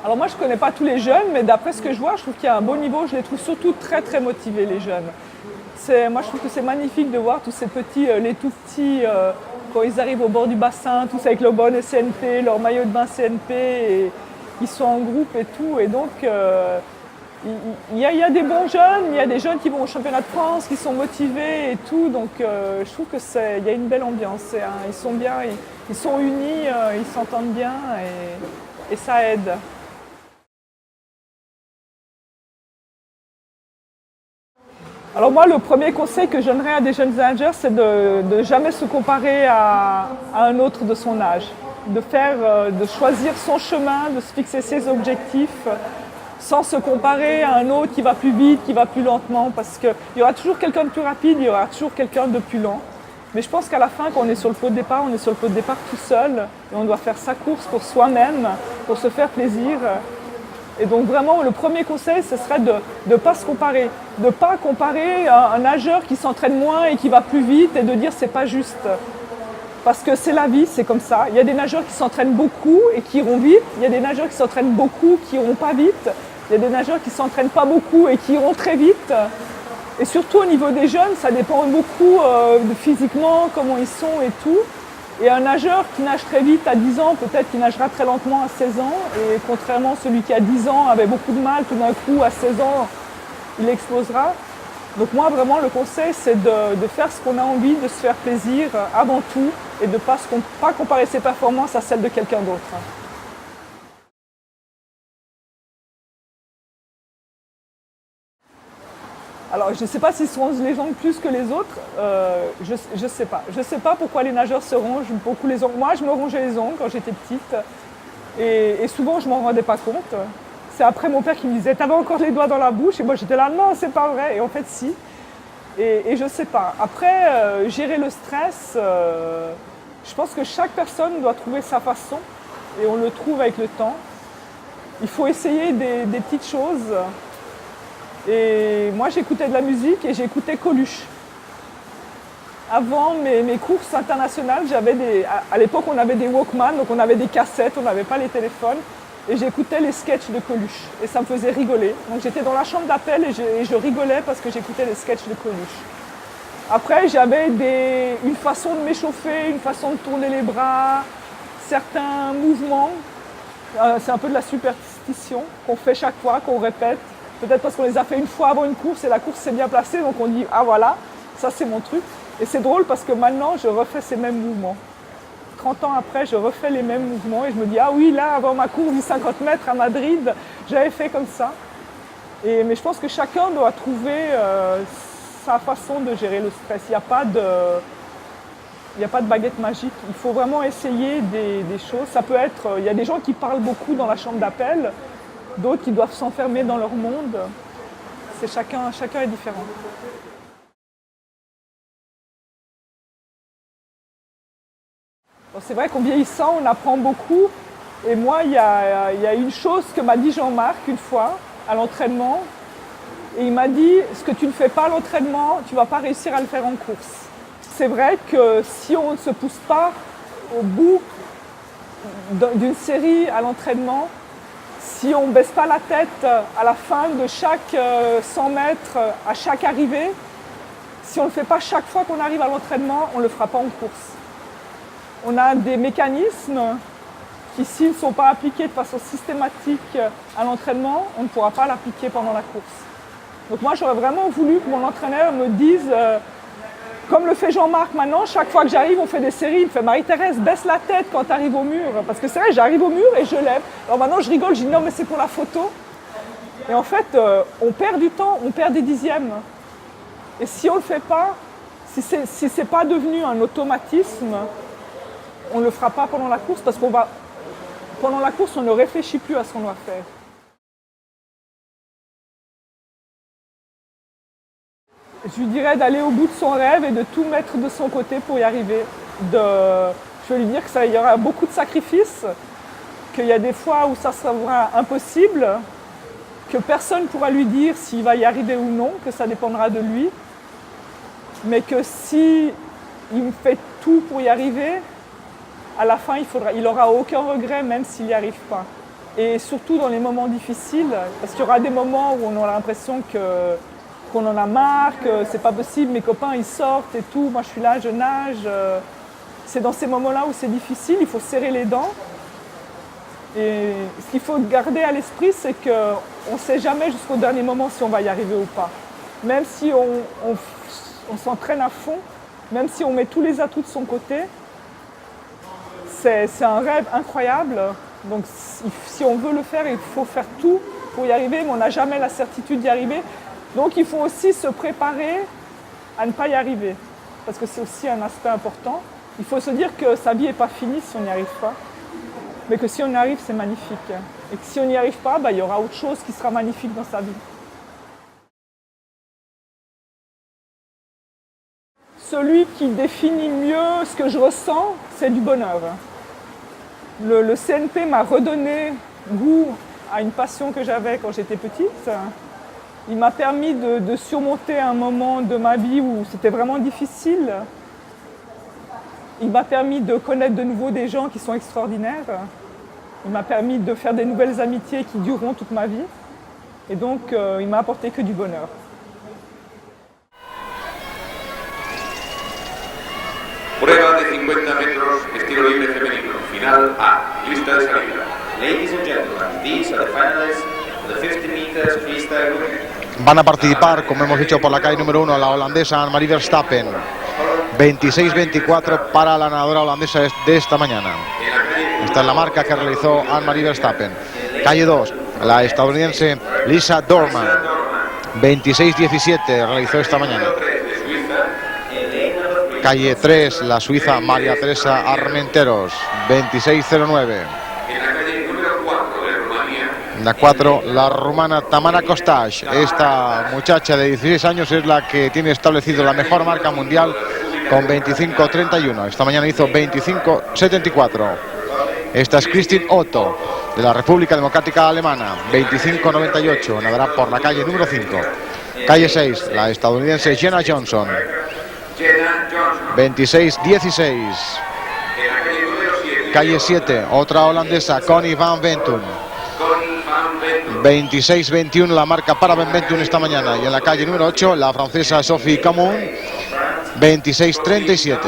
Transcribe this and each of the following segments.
Alors moi, je ne connais pas tous les jeunes, mais d'après ce que je vois, je trouve qu'il y a un bon niveau. Je les trouve surtout très, très motivés, les jeunes. Moi, je trouve que c'est magnifique de voir tous ces petits, les tout petits, quand ils arrivent au bord du bassin, tous avec leur bonnet CNP, leur maillot de bain CNP, et ils sont en groupe et tout. Et donc, il y a des bons jeunes, il y a des jeunes qui vont au championnat de France, qui sont motivés et tout. Donc, je trouve qu'il y a une belle ambiance. Ils sont bien, ils sont unis, ils s'entendent bien et ça aide. Alors moi, le premier conseil que je donnerais à des jeunes managers, c'est de ne jamais se comparer à un autre de son âge. De choisir son chemin, de se fixer ses objectifs, sans se comparer à un autre qui va plus vite, qui va plus lentement, parce qu'il y aura toujours quelqu'un de plus rapide, il y aura toujours quelqu'un de plus lent. Mais je pense qu'à la fin, quand on est sur le pot de départ, on est sur le pot de départ tout seul, et on doit faire sa course pour soi-même, pour se faire plaisir. Et donc vraiment, le premier conseil, ce serait de ne pas se comparer. De ne pas comparer un nageur qui s'entraîne moins et qui va plus vite et de dire c'est pas juste. Parce que c'est la vie, c'est comme ça. Il y a des nageurs qui s'entraînent beaucoup et qui iront vite. Il y a des nageurs qui s'entraînent beaucoup qui iront pas vite. Il y a des nageurs qui s'entraînent pas beaucoup et qui iront très vite. Et surtout au niveau des jeunes, ça dépend beaucoup physiquement, comment ils sont et tout. Et un nageur qui nage très vite à 10 ans, peut-être qu'il nagera très lentement à 16 ans. Et contrairement à celui qui à 10 ans avait beaucoup de mal, tout d'un coup à 16 ans, il explosera. Donc moi vraiment le conseil c'est de faire ce qu'on a envie, de se faire plaisir avant tout et de ne pas comparer ses performances à celles de quelqu'un d'autre. Alors je ne sais pas s'ils se rongent les ongles plus que les autres, je ne sais pas. Je ne sais pas pourquoi les nageurs se rongent beaucoup les ongles. Moi je me rongeais les ongles quand j'étais petite et souvent je ne m'en rendais pas compte. C'est après mon père qui me disait « t'avais encore les doigts dans la bouche » et moi j'étais là « non, c'est pas vrai » et en fait si. Et je ne sais pas. Après, gérer le stress, je pense que chaque personne doit trouver sa façon et on le trouve avec le temps. Il faut essayer des petites choses. Et moi j'écoutais de la musique et j'écoutais Coluche. Avant mes courses internationales, à l'époque on avait des Walkman, donc on avait des cassettes, on n'avait pas les téléphones. Et j'écoutais les sketchs de Coluche et ça me faisait rigoler. Donc j'étais dans la chambre d'appel et je rigolais parce que j'écoutais les sketchs de Coluche. Après j'avais une façon de m'échauffer, une façon de tourner les bras, certains mouvements. C'est un peu de la superstition qu'on fait chaque fois, qu'on répète. Peut-être parce qu'on les a fait une fois avant une course et la course s'est bien placée, donc on dit « ah voilà, ça c'est mon truc ». Et c'est drôle parce que maintenant je refais ces mêmes mouvements. 30 ans après, je refais les mêmes mouvements et je me dis « ah oui, là, avant ma course du 50 mètres à Madrid, j'avais fait comme ça ». Mais je pense que chacun doit trouver sa façon de gérer le stress. Il n'y a pas de baguette magique. Il faut vraiment essayer des choses. Ça peut être, il y a des gens qui parlent beaucoup dans la chambre d'appel, d'autres qui doivent s'enfermer dans leur monde. Chacun est différent. C'est vrai qu'en vieillissant, on apprend beaucoup. Et moi, il y a une chose que m'a dit Jean-Marc une fois à l'entraînement. Et il m'a dit, ce que tu ne fais pas à l'entraînement, tu ne vas pas réussir à le faire en course. C'est vrai que si on ne se pousse pas au bout d'une série à l'entraînement, si on ne baisse pas la tête à la fin de chaque 100 mètres, à chaque arrivée, si on ne le fait pas chaque fois qu'on arrive à l'entraînement, on ne le fera pas en course. On a des mécanismes qui, s'ils ne sont pas appliqués de façon systématique à l'entraînement, on ne pourra pas l'appliquer pendant la course. Donc moi, j'aurais vraiment voulu que mon entraîneur me dise, comme le fait Jean-Marc maintenant, chaque fois que j'arrive, on fait des séries, il me fait « Marie-Thérèse, baisse la tête quand tu arrives au mur ». Parce que c'est vrai, j'arrive au mur et je lève. Alors maintenant, je rigole, je dis « non, mais c'est pour la photo ». Et en fait, on perd du temps, on perd des dixièmes. Et si on ne le fait pas, si ce n'est pas devenu un automatisme, on ne le fera pas pendant la course parce pendant la course, on ne réfléchit plus à ce qu'on doit faire. Je lui dirais d'aller au bout de son rêve et de tout mettre de son côté pour y arriver. Je vais lui dire qu'il y aura beaucoup de sacrifices, qu'il y a des fois où ça sera impossible, que personne ne pourra lui dire s'il va y arriver ou non, que ça dépendra de lui, mais que si il fait tout pour y arriver, à la fin, il n'aura aucun regret, même s'il n'y arrive pas. et surtout dans les moments difficiles, parce qu'il y aura des moments où on aura l'impression qu'on en a marre, que c'est pas possible, mes copains ils sortent et tout, moi je suis là, je nage. C'est dans ces moments-là où c'est difficile, il faut serrer les dents. Et ce qu'il faut garder à l'esprit, c'est qu'on ne sait jamais jusqu'au dernier moment si on va y arriver ou pas. Même si on s'entraîne à fond, même si on met tous les atouts de son côté, c'est un rêve incroyable. Donc si on veut le faire, il faut faire tout pour y arriver, mais on n'a jamais la certitude d'y arriver. Donc il faut aussi se préparer à ne pas y arriver, parce que c'est aussi un aspect important. Il faut se dire que sa vie n'est pas finie si on n'y arrive pas, mais que si on y arrive, c'est magnifique. Et que si on n'y arrive pas, il y aura autre chose qui sera magnifique dans sa vie. Celui qui définit mieux ce que je ressens, c'est du bonheur. Le CNP m'a redonné goût à une passion que j'avais quand j'étais petite. Il m'a permis de surmonter un moment de ma vie où c'était vraiment difficile. Il m'a permis de connaître de nouveau des gens qui sont extraordinaires. Il m'a permis de faire des nouvelles amitiés qui dureront toute ma vie. Et donc, il m'a apporté que du bonheur. Prueba de 50 metros, estilo libre femenino. Final A. Lista de salida. Ladies and gentlemen, these are the finalists for the 50 meters freestyle women. Van a participar, como hemos dicho, por la calle número 1, la holandesa Anne-Marie Verstappen. 26-24 para la nadadora holandesa de esta mañana. Esta es la marca que realizó Anne-Marie Verstappen. Calle 2, la estadounidense Lisa Dorman. 26-17 realizó esta mañana. Calle 3, la suiza María Teresa Armenteros. 26-09. La 4, la rumana Tamara Kostas. Esta muchacha de 16 años es la que tiene establecido la mejor marca mundial con 25-31. Esta mañana hizo 25-74. Esta es Kristin Otto, de la República Democrática Alemana. 25-98. Nadará por la calle número 5. Calle 6, la estadounidense Jenna Johnson. 26-16. Calle 7, otra holandesa, Connie van Ventum. 26-21 la marca para Van Ventum esta mañana. Y en la calle número 8, la francesa Sophie Camoun. 26-37.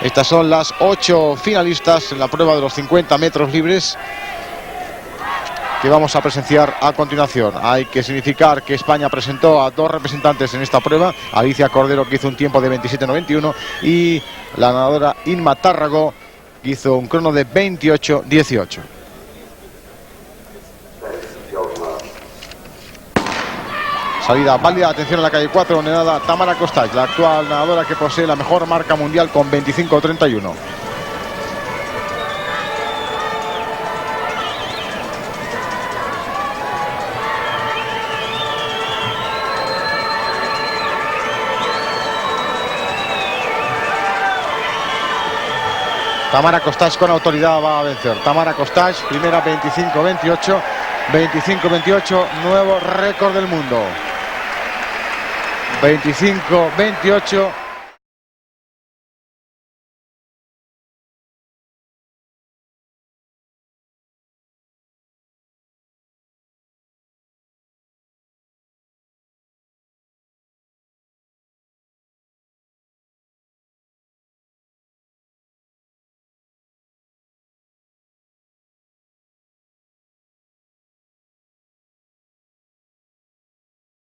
Estas son las 8 finalistas en la prueba de los 50 metros libres que vamos a presenciar a continuación. Hay que significar que España presentó a 2 representantes en esta prueba. Alicia Cordero, que hizo un tiempo de 27-91, y la nadadora Inma Tárrago, que hizo un crono de 28-18. Salida válida, atención a la calle 4, donde nada Tamara Kostas, la actual nadadora que posee la mejor marca mundial con 25-31. Tamara Kostas con autoridad va a vencer. Tamara Kostas, primera 25-28, 25-28, nuevo récord del mundo. 25-28.